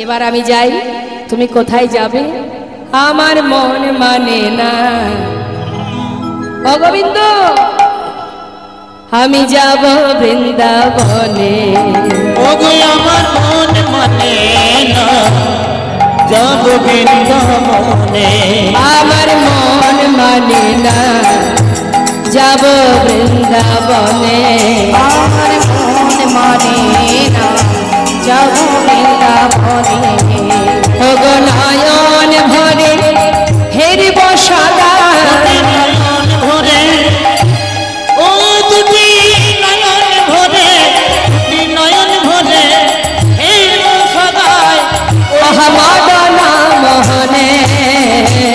এবার আমি যাই, তুমি কোথায় যাবে? আমার মন মানে না। ও গোবিন্দ, আমি যাব বৃন্দাবনে। ওগো আমার মন মানে না, যাব বৃন্দাবনে। আমার মন মানে না, যাব বৃন্দাবনে। আমার মন মানে না, যাব বৃন্দাবনে। ওগো নয়ন ভরে হেরিব সদা, নয়ন ভরে ও দুটি নয়ন ভরে, দুটি নয়ন ভরে এই সদায় মদনা মোহনে।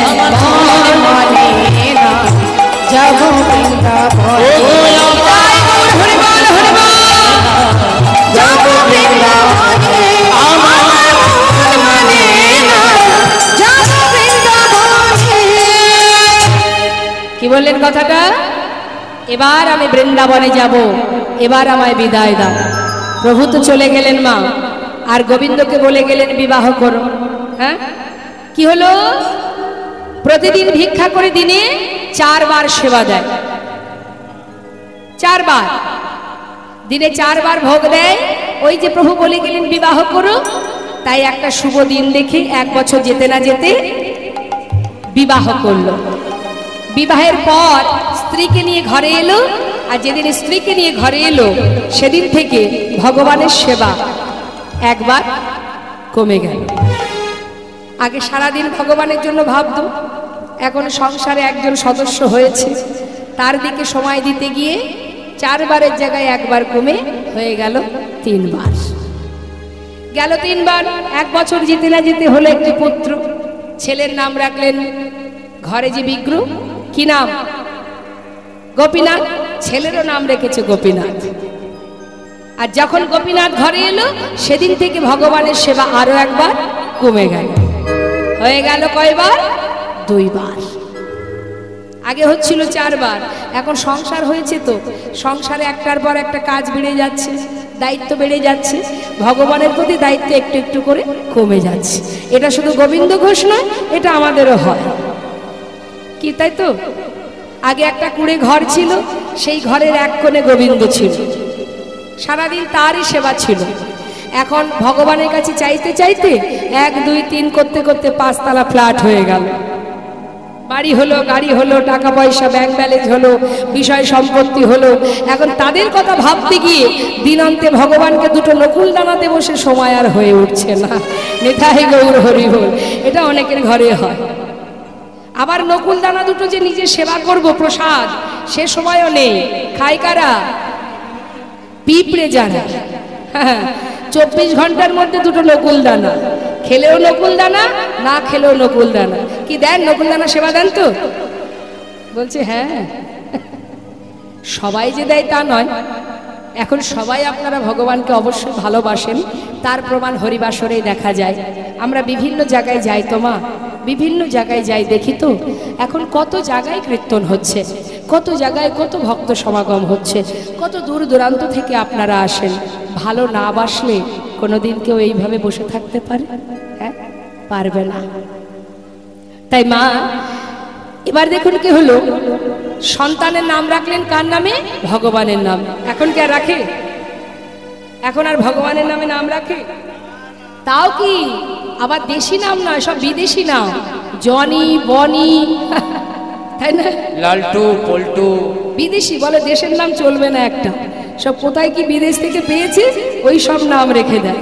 আমার মন মানে না, যাব বৃন্দাবনে। হরি বল হরি বল, যাব বৃন্দাবনে। আমার মন মানে না, যাব বৃন্দাবনে। কি বললেন কথাটা? এবার আমি বৃন্দাবনে যাব, এবার আমায় বিদায় দাও। প্রভু তো চলে গেলেন মা, আর গোবিন্দকে বলে গেলেন বিবাহ করো। হ্যাঁ, কি হলো? প্রতিদিন ভিক্ষা করে দিনে 4 বার সেবা দেয়, 4 বার দিনে 4 বার ভোগ দেয়। ওই যে প্রভু বলে গেলেন বিবাহ করো, তাই একটা শুভ দিন দেখে 1 বছর যেতে না যেতে বিবাহ করলো। বিবাহের পর স্ত্রীকে নিয়ে ঘরে এলো, আর যেদিন স্ত্রীকে নিয়ে ঘরে এলো সেদিন থেকে ভগবানের সেবা একবার কমে গেল। আগে সারাদিন ভগবানের জন্য ভাবত, এখন সংসারে একজন সদস্য হয়েছে, তার দিকে সময় দিতে গিয়ে 4 বারের জায়গায় 1 বার কমে হয়ে গেল 3 বার। গেল 3 বার, 1 বছর যেতে না যেতে হলো একটি পুত্র। ছেলের নাম রাখলেন, ঘরে যে বিগ্রহ, কি নাম? গোপীনাথ। ছেলেরও নাম রেখেছে গোপীনাথ। আর যখন গোপীনাথ ঘরে এলো সেদিন থেকে ভগবানের সেবা আরো 1 বার কমে গেল। হয়ে গেল কয়বার? 2 বার। আগে হচ্ছিল 4 বার, এখন সংসার হয়েছে তো সংসারে একটার পর একটা কাজ বেড়ে যাচ্ছে, দায়িত্ব বেড়ে যাচ্ছে, ভগবানের প্রতি দায়িত্ব একটু একটু করে কমে যাচ্ছে। এটা শুধু গোবিন্দ ঘোষ নয়, এটা আমাদেরও হয় কি, তাই তো? আগে একটা কুঁড়ে ঘর ছিল, সেই ঘরের এক কোণে গোবিন্দ ছিল, সারাদিন তারই সেবা ছিল। এখন ভগবানের কাছে চাইতে চাইতে 1 2 3 করতে করতে 5 তলা ফ্ল্যাট হয়ে গেল, বাড়ি হলো, গাড়ি হলো, টাকা পয়সা ব্যাংক ব্যালেন্স হলো, বিষয় সম্পত্তি হলো। এখন তাদের কথা ভাবতে গিয়ে দিনান্তে ভগবানকে 2টো নকুল দানাতে বসে সময় আর হয়ে উঠছে না। নিতাই গৌর হরি বল। এটা অনেকের ঘরে হয়। আবার নকুল দানা 2টো যে নিজে সেবা করব প্রসাদ, সে সময়ও নেই। খায় কারা? পিঁপড়ে যারা। 24 ঘন্টার মধ্যে 2টো নকুল দানা, খেলেও নকুল দানা, না খেলেও নকুল দানা। কি দেন? নকুল দানা সেবা দেন তো? বলছে হ্যাঁ। সবাই যে দেয় তা নয়, এখন সবাই আপনারা ভগবানকে অবশ্যই ভালোবাসেন, তার প্রমাণ হরিবাসরেই দেখা যায়। আমরা বিভিন্ন জায়গায় যাই তো মা, বিভিন্ন জায়গায় যাই, দেখি তো এখন কত জায়গায় কীর্তন হচ্ছে, কত জায়গায় কত ভক্ত সমাগম হচ্ছে, কত দূর দূরান্ত থেকে আপনারা আসেন। ভালো না বাসলে কোনোদিন কেউ এইভাবে বসে থাকতে পারে? হ্যাঁ, পারবে না। তাই মা এবার দেখুন কি হলো, সন্তানের নাম রাখলেন কার নামে? ভগবানের নাম। এখন কে আর রাখে? এখন আর ভগবানের নামে নাম রাখে? তাও কি আবার দেশি নাম নয়, সব বিদেশি নাম, জনি বনি, তাই না? লালটু পল্টু বিদেশি বলে, দেশের নাম চলবে না একটা। সব কোথায় কি বিদেশ থেকে পেয়েছে ওই সব নাম রেখে দেয়।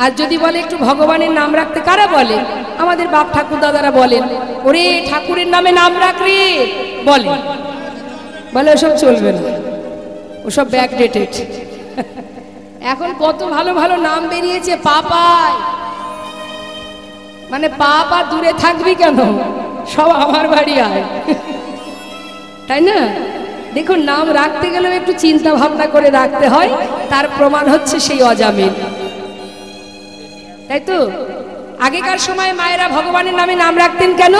আর যদি বলে একটু ভগবানের নাম রাখতে, কারা বলে? আমাদের বাপ ঠাকুর দাদারা বলেন, ওরে ঠাকুরের নামে নাম রাখ রে, বলে ওসব চলবে না, ওসব ব্যাকডেটেড। এখন কত ভালো ভালো নাম বেরিয়েছে, পাপাই, মানে পাপা দূরে থাকবি কেন, সব আমার বাড়ি আয়, তাই না? দেখুন, নাম রাখতে গেলেও একটু চিন্তা ভাবনা করে রাখতে হয়, তার প্রমাণ হচ্ছে সেই অজামিল, তাই তো? আগেকার সময় মায়েরা ভগবানের নামে নাম রাখতেন কেন?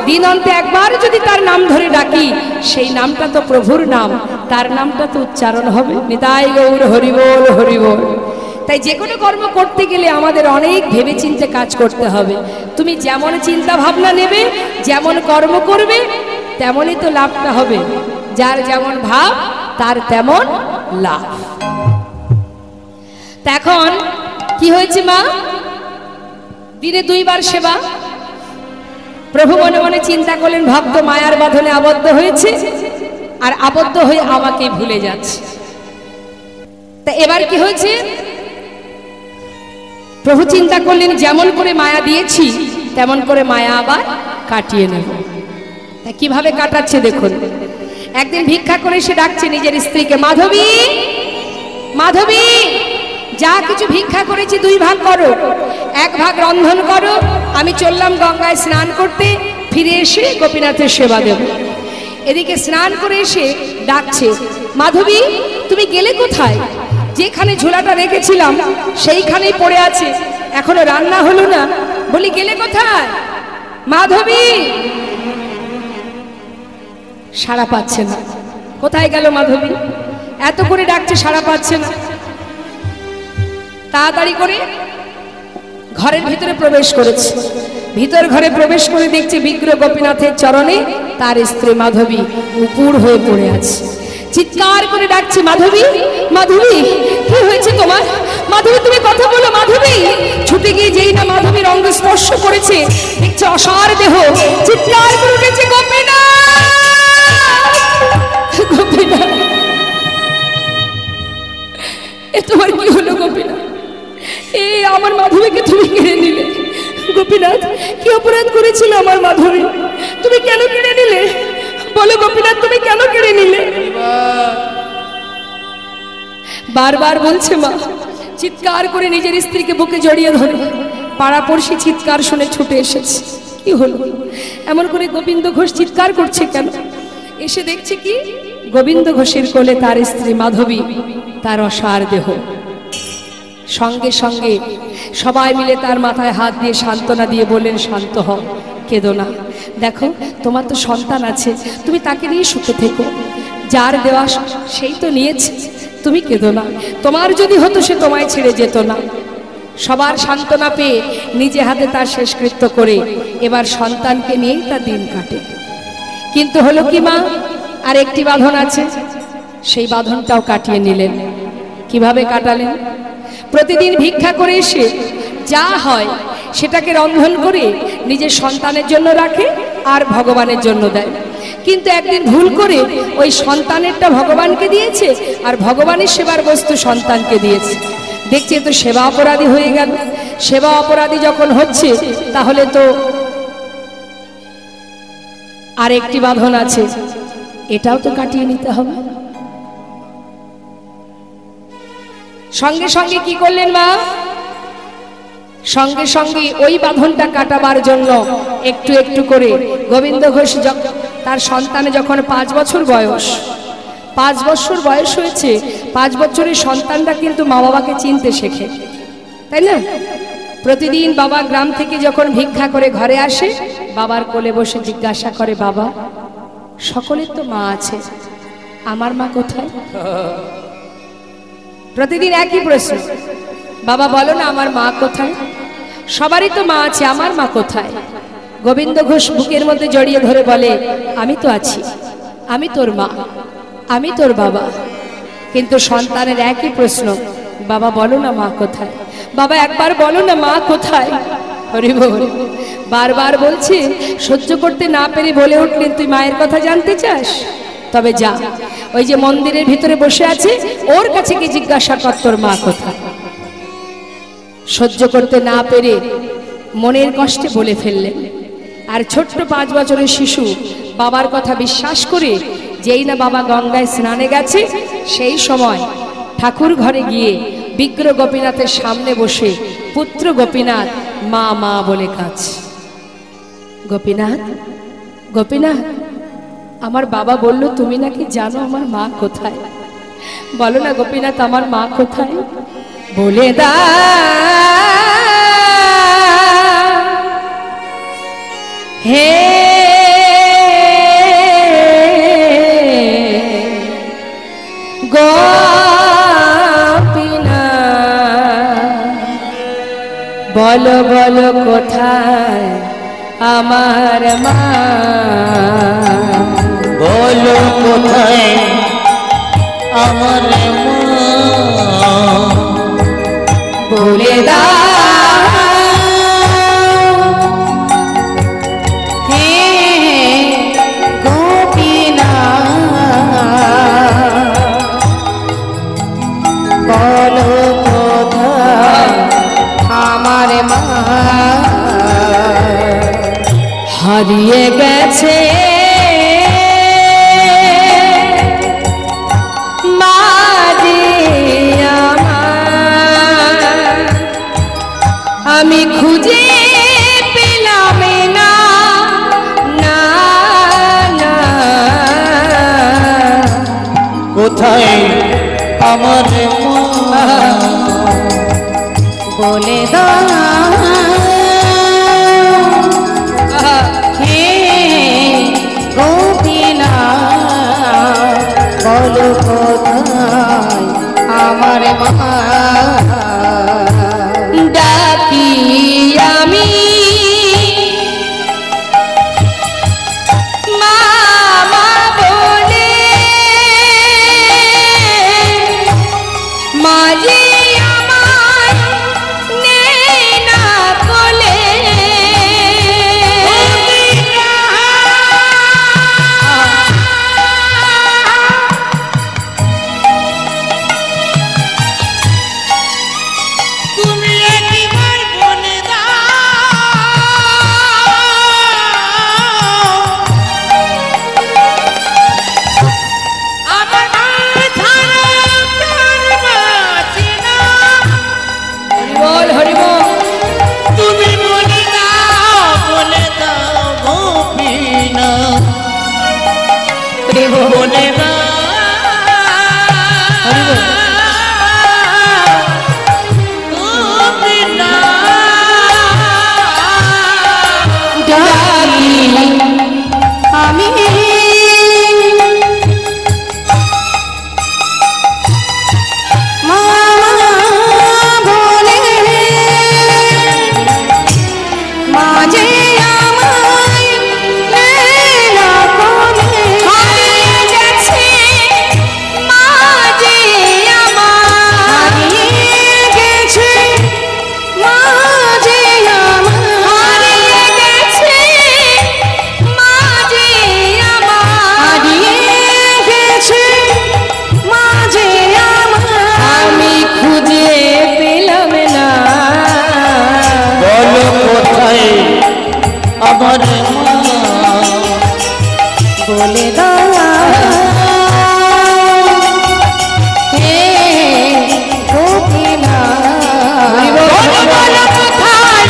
দিন অন্তে একবার যদি তার নাম ধরে ডাকি, সেই নামটা তো প্রভুর নাম, তার নামটা তো উচ্চারণ হবে। নিতাই গৌর হরিবোল হরিবোল। তাই যে কোনো কর্ম করতে গেলে আমাদের অনেক ভেবেচিন্তে কাজ করতে হবে। তুমি যেমন চিন্তা ভাবনা নেবে, যেমন কর্ম করবে, তেমনই তো লাভটা হবে। যার যেমন ভাব তার তেমন লাভ। তা এখন কি হয়েছে মা? দিনে 2 বার সেবা। প্রভু মনে মনে চিন্তা করলেন, ভক্ত মায়ার বাঁধনে আবদ্ধ হয়েছে, আর আবদ্ধ হয়ে আমাকে ভুলে যাচ্ছে। তা এবার কি হয়েছে? প্রভু চিন্তা করলেন, যেমন করে মায়া দিয়েছি তেমন করে মায়া আবার কাটিয়ে নেব। তা কিভাবে কাটাচ্ছে দেখুন। একদিন ভিক্ষা করে সে ডাকছে নিজের স্ত্রীকে, মাধবী, মাধবী, যা কিছু ভিক্ষা করেছি 2 ভাগ করো, 1 ভাগ রন্ধন করো, আমি চললাম গঙ্গায় স্নান করতে, ফিরে এসে গোপীনাথের সেবা দেব। এদিকে স্নান করে এসে ডাকছে, মাধবী তুমি গেলে কোথায়? যেখানে ঝোলাটা রেখেছিলাম সেইখানেই পড়ে আছে, এখনো রান্না হলো না। বলি গেলে কোথায় মাধবী? সাড়া পাচ্ছে না। কোথায় গেল মাধবী? এত করে ডাকছে, সাড়া পাচ্ছে না। তাড়াতাড়ি করে ঘরের ভিতরে প্রবেশ করেছে। ভিতর ঘরে প্রবেশ করে দেখছে বিগ্রহ গোপীনাথের চরণে তার স্ত্রী মাধবী উপুড় হয়ে পড়ে আছে। চিৎকার করে ডাকছে, মাধবী, মাধবী কি হয়েছে তোমার? মাধবী তুমি কথা বলো মাধবী। ছুটে গিয়ে যেই না মাধবীর অঙ্গ স্পর্শ করেছে, দেখছে অসার দেহ। চিৎকার করে উঠেছে, গোপীনাথ, গোপীনাথ, এ তোমার কি হলো গোপীনাথ? এ আমার মাধবীকে তুমি কেড়ে নিলে। গোপীনাথ কি অপরাধ করেছিল আমার মাধবী? তুমি কেন কেড়ে নিলে? বলো গোপীনাথ, তুমি কেন কেড়ে নিলে? বারবার বলছে মা। চিৎকার করে নিজের স্ত্রীকে বুকে জড়িয়ে ধরে পাড়াপড়শি চিৎকার শুনে ছুটে এসেছে। কি হলো? এমন করে গোবিন্দ ঘোষ চিৎকার করছে কেন? এসে দেখছে কি, গোবিন্দ ঘোষের কোলে তার স্ত্রী মাধবী, তার অসার দেহ। সঙ্গে সঙ্গে সবাই মিলে তার মাথায় হাত দিয়ে সান্ত্বনা দিয়ে বললেন, শান্ত হও, কেঁদো না। দেখো তোমার তো সন্তান আছে, তুমি তাকে নিয়ে সুখে থেকো। যার দেওয়া সেই তো নিয়েছে, তুমি কেঁদো না। তোমার যদি হতো সে তোমায় ছেড়ে যেত না। সবার সান্ত্বনা পেয়ে নিজে হাতে তার শেষকৃত্য করে এবার সন্তানকে নিয়েই তার দিন কাটে। কিন্তু হলো কি মা, আর একটি বাঁধন আছে, সেই বাঁধনটাও কাটিয়ে নিলেন। কিভাবে কাটালেন? প্রতিদিন ভিক্ষা করে এসে যা হয় সেটাকে রন্ধন করে নিজের সন্তানের জন্য রাখে আর ভগবানের জন্য দেয়। কিন্তু একদিন ভুল করে ওই সন্তানেরটা ভগবানকে দিয়েছে আর ভগবানের সেবার বস্তু সন্তানকে দিয়েছে। দেখছে তো সেবা অপরাধী হয়ে গেল। সেবা অপরাধী যখন হচ্ছে তাহলে তো আর একটি বাঁধন আছে, এটাও তো কাটিয়ে নিতে হবে। সঙ্গে সঙ্গে কি করলেন মা? সঙ্গে সঙ্গে ওই বাঁধনটা কাটাবার জন্য একটু একটু করে গোবিন্দ ঘোষ তার সন্তানে যখন 5 বছর বয়স, 5 বছর বয়স হয়েছে, 5 বছরের সন্তানরা কিন্তু মা বাবাকে চিনতে শেখে, তাই না? প্রতিদিন বাবা গ্রাম থেকে যখন ভিক্ষা করে ঘরে আসে, বাবার কোলে বসে জিজ্ঞাসা করে, বাবা সকলের তো মা আছে, আমার মা কোথায়? প্রতিদিন একই প্রশ্ন, বাবা বলো না আমার মা কোথায়? সবারই তো মা আছে, আমার মা কোথায়? গোবিন্দ ঘোষ বুকের মধ্যে জড়িয়ে ধরে বলে, আমি তো আছি, আমি তোর মা, আমি তোর বাবা। কিন্তু সন্তানের একই প্রশ্ন, বাবা বলো না মা কোথায়? বাবা একবার বলো না মা কোথায়? হরি বল। বারবার বলছে, সহ্য করতে না পেরে বলে উঠলেন, তুই মায়ের কথা জানতে চাস? তবে যা, ওই যে মন্দিরের ভিতরে বসে আছে ওর কাছে কি জিজ্ঞাসা কর তোর মা কোথায়। সহ্য করতে না পেরে মনের কষ্টে বলে ফেললেন। আর ছোট্ট 5 বছরের শিশু বাবার কথা বিশ্বাস করে যেই না বাবা গঙ্গায় স্নানে গেছে, সেই সময় ঠাকুর ঘরে গিয়ে বিগ্রহ গোপীনাথের সামনে বসে পুত্র গোপীনাথ মা মা বলে কাঁদছে। গোপীনাথ, গোপীনাথ, আমার বাবা বলল তুমি নাকি জানো আমার মা কোথায়? বলো না গোপীনাথ আমার মা কোথায়? বলে দা হে গোপীনাথ। বলো বলো কোথায় আমার মা, বলো কোথায় আমার মা, বলে দাও হে গোপীনাথ, বলো কোথায় আমার মা, হারিয়ে গেছে মা যে আমার, আমি খুঁজে পেলাম না, না না, কোথায় আমার মা, বলে দাও হে গোপীনাথ, বলো কোথায় আমার মা, ডাকি আমি মা মা বলে, মাঝে আমার নেই না কোলে, তুমি একবার বলে দাও আমার ছাড়া প্রাণ বাঁচে না, হরি বল হরি বল, তুমি বলে দাও গোপীনাথ, হরি বল, বলে দাও হরি বল। গোপীনাথ, ডাকি আমি মা বলে, মাঝে আমায় নেই না কোলে, হারিয়ে গেছে মাঝে আমার, হারিয়ে গেছে মাঝে আমার, হারিয়ে গেছে মাঝে আমার, হারিয়ে গেছে মাঝে আমার, আমি খুঁজে পেলাম না, বলো কোথায় আমার মা, বলে দাও হে গোপীনাথ, বলো বলো কোথায়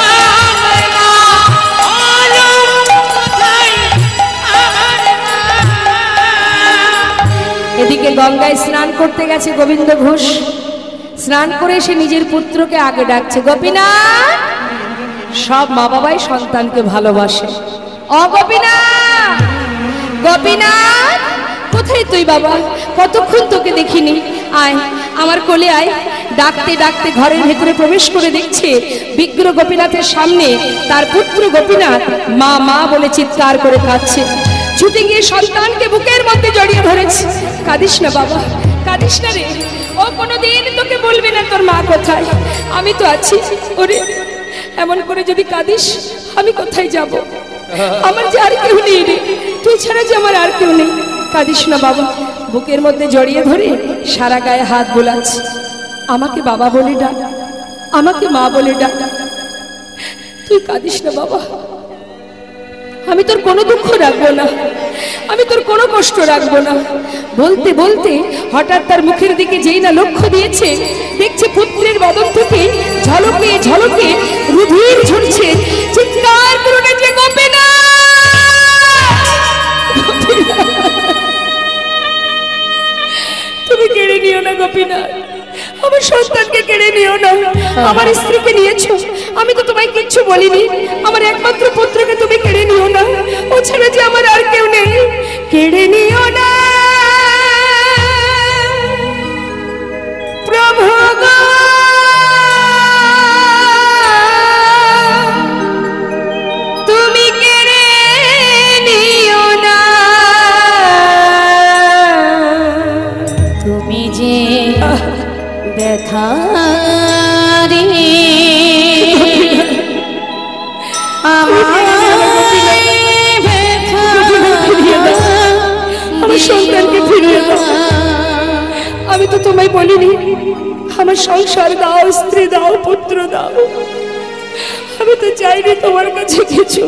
আমার মা, বলো কোথায় আমার মা। এদিকে গঙ্গায় স্নান করতে গেছে গোবিন্দ ঘোষ, স্নান করে সে নিজের পুত্রকে আগে ডাকছে, গোপীনাথ। সব মা বাবাই সন্তানকে ভালোবাসে। ও গোপীনাথ, গোপীনাথ কোথায় তুই বাবা? কতক্ষণ তোকে দেখিনি, আয় আমার কোলে আয়। ডাকতে ডাকতে ঘরের ভেতরে প্রবেশ করে দেখছে বিগ্র গোপীনাথের সামনে তার পুত্র গোপীনাথ মা মা বলে চিৎকার করে কাঁদছে। ছুটে গিয়ে সন্তানকে বুকের মধ্যে জড়িয়ে ধরেছে। কাঁদিস না বাবা, কাঁদিস না রে, ও কোনোদিন তোকে বলবে না তোর মা কোথায়, আমি তো আছি। ওরে এমন করে যদি কাঁদিস আমি কোথায় যাব? আমার যে আর কেউ নেই রে, তুই ছাড়া যে আমার আর কেউ নেই। কাঁদিস না বাবা। বুকের মধ্যে জড়িয়ে ধরে সারা গায়ে হাত বোলাচ্ছে। আমাকে বাবা বলে ডাক, আমাকে মা বলে ডাক। তুই কাঁদিস না বাবা, আমি তোর কোনো দুঃখ রাখবো না, আমি তোর কোনো কষ্ট রাখবো না। বলতে বলতে হঠাৎ তার মুখের দিকে যেই না লক্ষ্য দিয়েছে, দেখছে পুত্রের বদন থেকে ঝলকে ঝলকে রুধির ঝরছে। চিৎকার করে উঠেছে, গোপীনাথ, তুমি কেড়ে নিও না গোপীনাথ, আমার সন্তানকে কেড়ে নিও না। আমার স্ত্রীকে নিয়েছো, আমি তো তোমায় কিচ্ছু বলিনি। আমার একমাত্র পুত্রকে তুমি কেড়ে নিও না, ও ছাড়া যে আমার আর কেউ নেই। কেড়ে নিও না প্রভু গো, বলিনি আমার সংসার দাও, স্ত্রী দাও, পুত্র দাও? আমি তো চাইনি তোমার কাছে কিছু,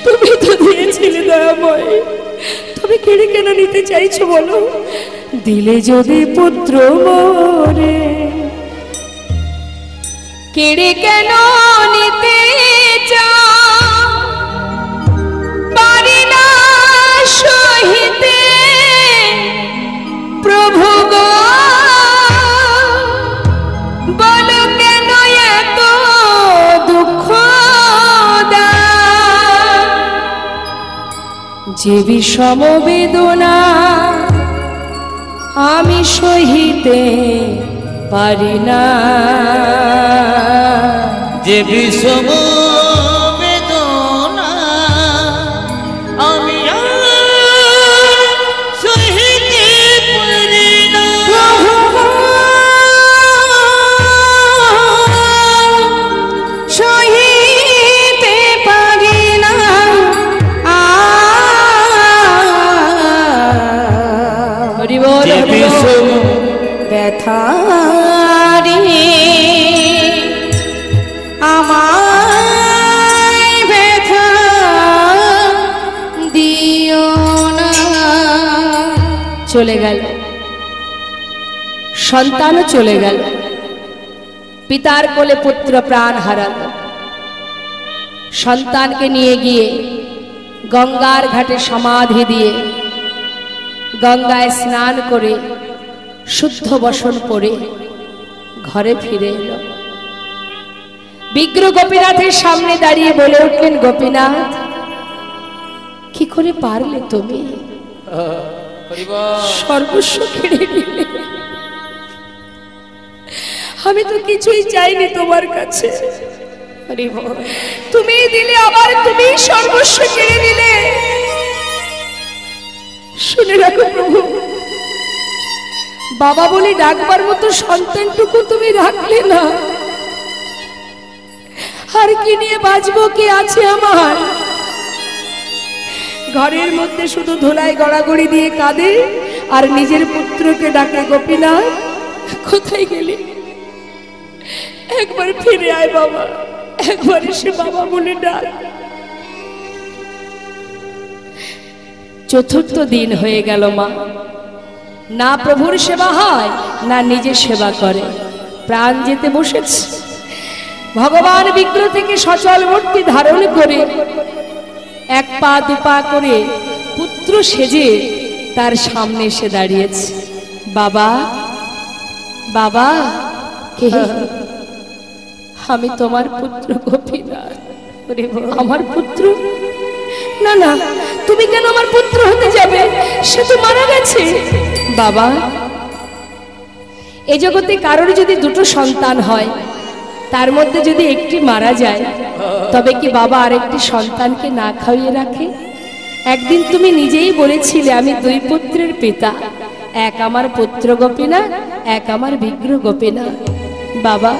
তুমি তো দিয়েছিলে দয়াময়, তুমি কেড়ে কেন নিতে চাইছো বলো? দিলে যদি পুত্র মোরে, কেড়ে কেন নিতে চাও? পারি না সহিতে প্রভু গো, বলো কেন এত দুঃখ দাও? যে বিষম বেদনা আমি সহিতে পারি না, যে বিষম বেদনা আমি আর সহিতে পারি না। সহিতে পারি না, হরি বল, যে হরি বল। বিষম ব্যথারি আমায় ব্যথা দিও না। চলে গেল, সন্তানও চলে গেল, পিতার কোলে পুত্র প্রাণ হারালো। সন্তানকে নিয়ে গিয়ে গঙ্গার ঘাটে সমাধি দিয়ে গঙ্গায় স্নান করে শুদ্ধ বসন পরে ঘরে ফিরে এলো। বিগ্রহ গোপীনাথের সামনে দাঁড়িয়ে বলে উঠলেন, গোপীনাথ কি করে পারলে তুমি? সর্বস্ব কেড়ে নিলে। আমি তো কিছুই চাইনি তোমার কাছে, তুমি দিলে, আবার তুমি সর্বস্ব কেড়ে নিলে। শুনে রাখো প্রভু, বাবা বলে ডাকবার মতো সন্তানটুকু তুমি রাখলে না। আর কি নিয়ে বাঁচবো? কে আছে আমার? ঘরের মধ্যে শুধু ধুলায় গড়াগড়ি দিয়ে কাঁদে আর নিজের পুত্রকে ডাকে, গোপীনাথ কোথায় গেলি? একবার ফিরে আয় বাবা, একবার এসে বাবা বলে ডাক। চতুর্থ দিন হয়ে গেল, মা না প্রভুর সেবা হয় না নিজের সেবা করে, প্রাণ যেতে বসেছে। ভগবান বিগ্রহ থেকে সচল মূর্তি ধারণ করে এক পা দুপা করে পুত্র সেজে তার সামনে এসে দাঁড়িয়েছে। বাবা, বাবা কে? আমি তোমার পুত্র গোপীনাথ। আমার পুত্র? না না, তুমি কেন আমার পুত্র হতে যাবে? সে তো মারা গেছে। বাবা, এ জগতে কারোর যদি দুটো সন্তান হয়, তার মধ্যে যদি একটি মারা যায়, তবে কি বাবা আরেকটি সন্তানকে না খাইয়ে রাখে? একদিন তুমি নিজেই বলেছিলে আমি দুই পুত্রের পিতা, এক আমার পুত্র গোপীনাথ, এক আমার বিগ্রহ গোপীনাথ। বাবা,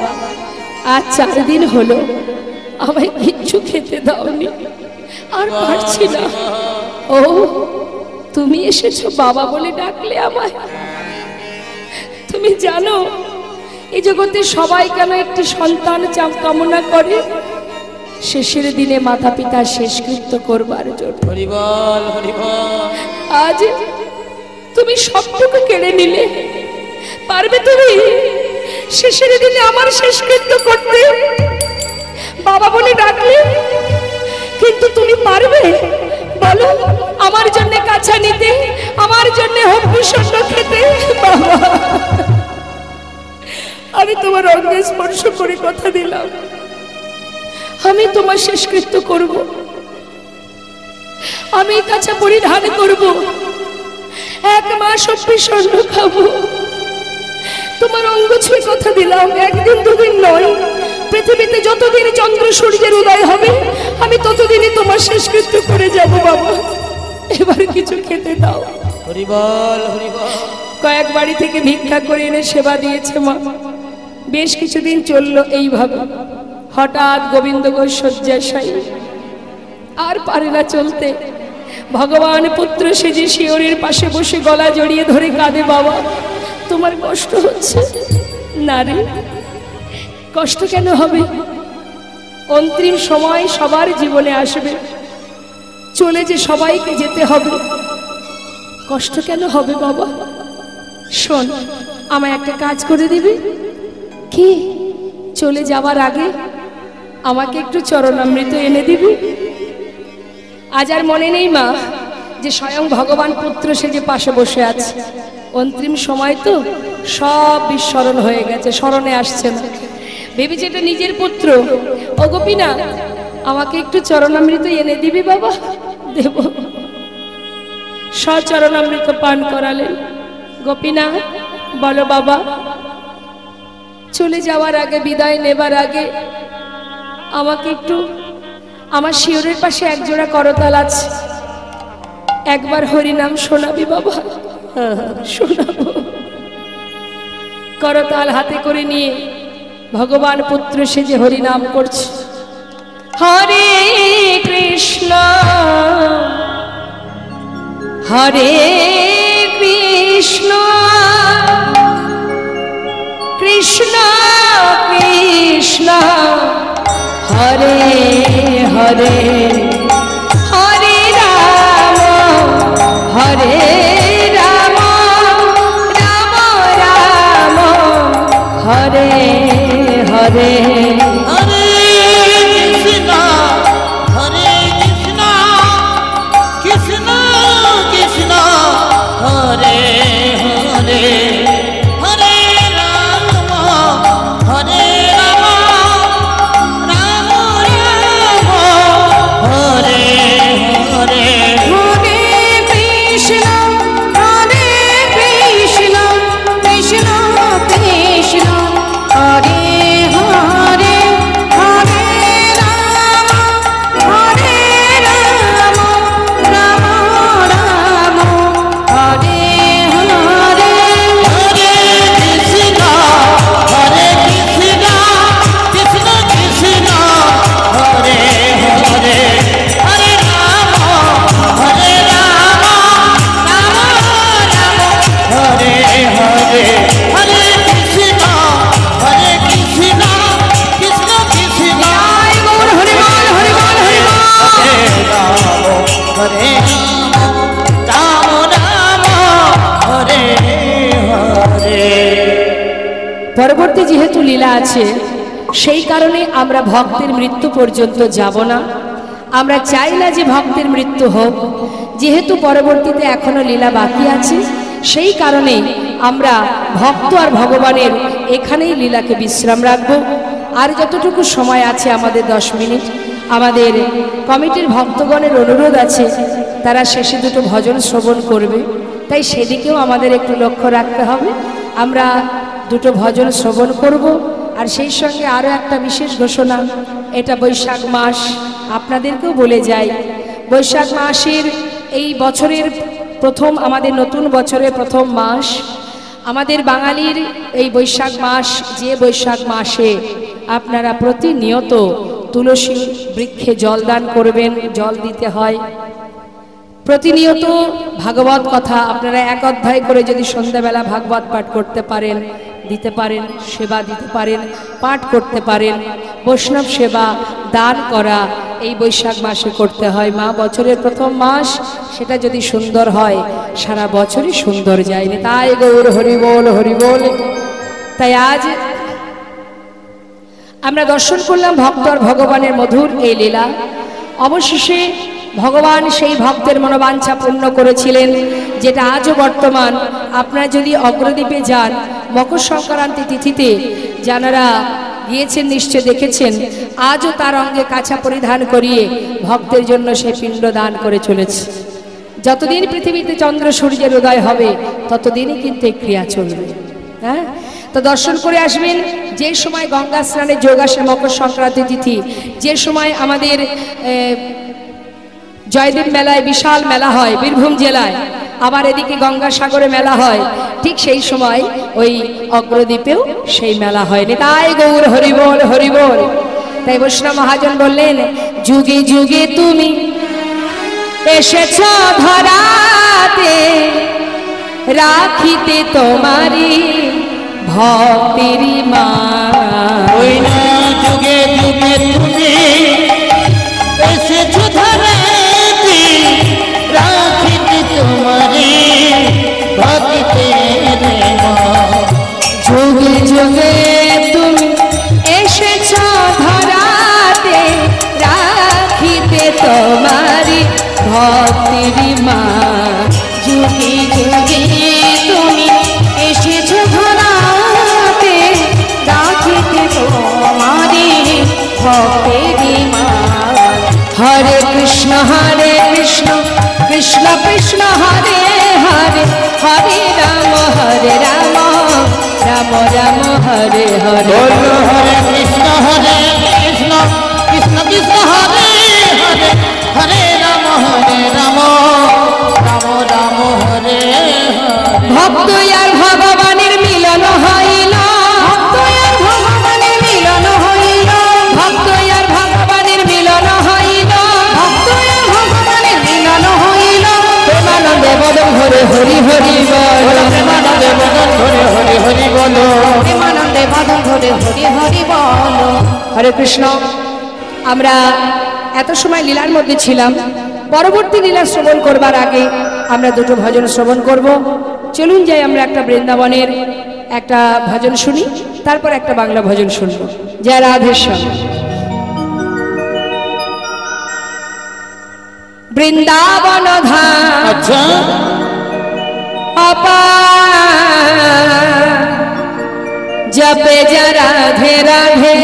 আজ 4 দিন হলো আমায় কিচ্ছু খেতে দাওনি, আর পারছি না। ও তুমি এসেছো বাবা বলে ডাকলে আমায়। তুমি জানো এই জগতে সবাই কেন একটি সন্তান কামনা করে? শেষের দিনে মাতা পিতা শেষকৃত্য করবার জন্য। হরিবল হরিবল। আজ তুমি সবটুকু কেড়ে নিলে, পারবে তুমি শেষের দিনে আমার শেষকৃত্য করতে? বাবা বলে ডাকলে, কিন্তু তুমি পারবে বলো আমার জন্য কাছা নিতে, আমার জন্য হবিষ্যন্ন খেতে? বাবা, আমি তোমার অঙ্গে স্পর্শ করে কথা দিলাম, আমি তোমার শেষকৃত্য করব, আমি কাছা পরিধান করব, 1 মাস হবিষ্যন্ন খাবো। তোমার অঙ্গ ছুঁয়ে কথা দিলাম, 1 দিন 2 দিন নয়, পৃথিবীতে যতদিন চন্দ্র সূর্যের উদয় হবে আমি ততদিনই তোমার শেষকৃত্য করে যাব। বাবা, এবার কিছু খেতে দাও। হরিবল হরিবল। কয়েক বাড়ি থেকে ভিক্ষা করে এনে সেবা দিয়েছে মা। বেশ কিছুদিন চললো এইভাবে। হঠাৎ গোবিন্দ ঘোষ শয্যাশায়ী, আর পারে না চলতে। ভগবান পুত্র সেজে শিয়রের পাশে বসে গলা জড়িয়ে ধরে কাঁদে। বাবা, তোমার কষ্ট হচ্ছে? না রে, কষ্ট কেন হবে? অন্তিম সময় সবার জীবনে আসবে, চলে যে সবাইকে যেতে হবে, কষ্ট কেন হবে বাবা? শোন, আমায় একটা কাজ করে দিবি কি? চলে যাওয়ার আগে আমাকে একটু চরণামৃত এনে দিবি। আজ আর মনে নেই মা যে স্বয়ং ভগবান পুত্র সে যে পাশে বসে আছে। অন্তিম সময় তো সব বিস্মরণ হয়ে গেছে, স্মরণে আসছে না। ভেবেছি এটা নিজের পুত্র। ও গোপীনা, আমাকে একটু চরণামৃত এনে দিবি বাবা। দেব। সচরণামৃত পান করালেন। গোপীনা, বলো বাবা, চলে যাওয়ার আগে, বিদায় নেবার আগে আমাকে একটু, আমার শিওরের পাশে একজোড়া করতাল আছে, একবার হরিনাম শোনাবি বাবা? শোনাবো। করতাল হাতে করে নিয়ে ভগবান পুত্র সে যে হরিনাম করছে। হরে কৃষ্ণ হরে কৃষ্ণ কৃষ্ণ কৃষ্ণ হরে হরে হরে রাম হরে রাম রাম রাম হরে হরে। হরে কৃষ্ণ হরে কৃষ্ণ কৃষ্ণ কৃষ্ণ হরে হরে হরে রাম হরে রাম রাম রাম হরে হরে। হরে কৃষ্ণ হরে কৃষ্ণ কৃষ্ণ কৃষ্ণ হরে হরে হরে রাম হরে রাম রাম রাম হরে হরে। হরে কৃষ্ণ হরে কৃষ্ণ কৃষ্ণ কৃষ্ণ হরে হরে হরে রাম হরে রাম রাম রাম হরে হরে হরে কৃষ্ণ হরে কৃষ্ণ কৃষ্ণ কৃষ্ণ জয় গৌর হরি বল হরি বল হরি বল। হরে রাম হরে রাম রাম হরে হরে। পরবর্তী যেহেতু লীলা আছে, সেই কারণে আমরা ভক্তের মৃত্যু পর্যন্ত যাব না। আমরা চাই না যে ভক্তের মৃত্যু হোক। যেহেতু পরবর্তীতে এখনো লীলা বাকি আছে, সেই কারণে আমরা ভক্ত আর ভগবানের এখানেই লীলাকে বিশ্রাম রাখব। আর যতটুকু সময় আছে আমাদের 10 মিনিট, আমাদের কমিটির ভক্তগণের অনুরোধ আছে তারা শেষে দুটো ভজন শ্রবণ করবে, তাই সেদিকেও আমাদের একটু লক্ষ্য রাখতে হবে। আমরা দুটো ভজন শ্রবণ করব। আর সেই সঙ্গে আরও একটা বিশেষ ঘোষণা, এটা বৈশাখ মাস, আপনাদেরকেও বলে যাই, বৈশাখ মাসের এই বছরের প্রথম, আমাদের নতুন বছরের প্রথম মাস, আমাদের বাঙালির এই বৈশাখ মাস, যে বৈশাখ মাসে আপনারা প্রতিনিয়ত তুলসী বৃক্ষে জল দান করবেন, জল দিতে হয়। প্রতিনিয়ত ভাগবত কথা আপনারা 1 অধ্যায় করে যদি সন্ধ্যাবেলা ভাগবত পাঠ করতে পারেন, দিতে পারেন, সেবা দিতে পারেন, পাঠ করতে পারেন। বৈষ্ণব সেবা দান করা এই বৈশাখ মাসে করতে হয়। মা, বছরের প্রথম মাস, সেটা যদি সুন্দর হয় সারা বছরই সুন্দর যায়নি। তাই গৌর হরি বল হরি বল। তাই আজ আমরা দর্শন করলাম ভক্ত আর ভগবানের মধুর এই লীলা। অবশেষে ভগবান সেই ভক্তের মনোবাঞ্ছা পূর্ণ করেছিলেন, যেটা আজও বর্তমান। আপনারা যদি অগ্রদ্বীপে যান, মকর সংক্রান্তি তিথিতে যারা গিয়েছেন নিশ্চয় দেখেছেন, আজও তার অঙ্গে কাছা পরিধান করিয়ে ভক্তের জন্য সে পিণ্ড দান করে চলেছে। যতদিন পৃথিবীতে চন্দ্র সূর্যের উদয় হবে ততদিনই কিন্তু এই ক্রিয়া চলবে। হ্যাঁ, তো দর্শন করে আসবেন। যে সময় গঙ্গা স্নানের যোগ আসে মকর সংক্রান্তি তিথি, যে সময় আমাদের জয়দেব মেলায় বিশাল মেলা হয় বীরভূম জেলায়, আবার এদিকে গঙ্গাসাগরে মেলা হয়, ঠিক সেই সময় ওই অগ্রদ্বীপেও সেই মেলা হয়। নিতাই গৌর হরিবল হরিবল। তাই বৈষ্ণব মহাজন বললেন, যুগে যুগে তুমি এসেছ ধরাতে, রাখিতে তোমারি ভক্তেরি মা। ওই না যুগে যুগে তুমি এসেছো ধরাতে, রাখিতে তোমারি ভক্তের মা। যুগে যুগে তুমি এসেছ ধরাতে, রাখিতে তোমারি ভক্তেরি মা। যুগে যুগে তুমি এসেছো ধরাতে, রাখিতে তোমারি ভক্তেরি মা। হরে কৃষ্ণ কৃষ্ণ কৃষ্ণ হরে হরে, হরে রাম রাম রাম হরে হরে। বলো হরে কৃষ্ণ কৃষ্ণ কৃষ্ণ হরে হরে, হরে রাম রাম রাম হরে হরে। ভক্ত আর ভগবানের মিলন হইল, ভক্ত আর ভগবানের মিলন হইল, ভক্ত আর ভগবানের মিলন হইল, ভক্ত আর ভগবানের মিলন হইল। প্রেমানন্দে বদন হরে হরি হরি বল, প্রেমানন্দে বদন ধরে হরি হরি বলো। প্রেমানন্দে বাদন ধরে হরি হরি বলো। হরে কৃষ্ণ। আমরা এত সময় লীলার মধ্যে ছিলাম, পরবর্তী লীলা শ্রবণ করবার আগে আমরা দুটো ভজন শ্রবণ করব। চলুন যাই আমরা একটা বৃন্দাবনের একটা ভজন শুনি, তারপর একটা বাংলা ভজন শুনবো। জয় রাধেশ্যাম। বৃন্দাবন ধাম আচ্ছা অপার, জপে যা রাধে রাধে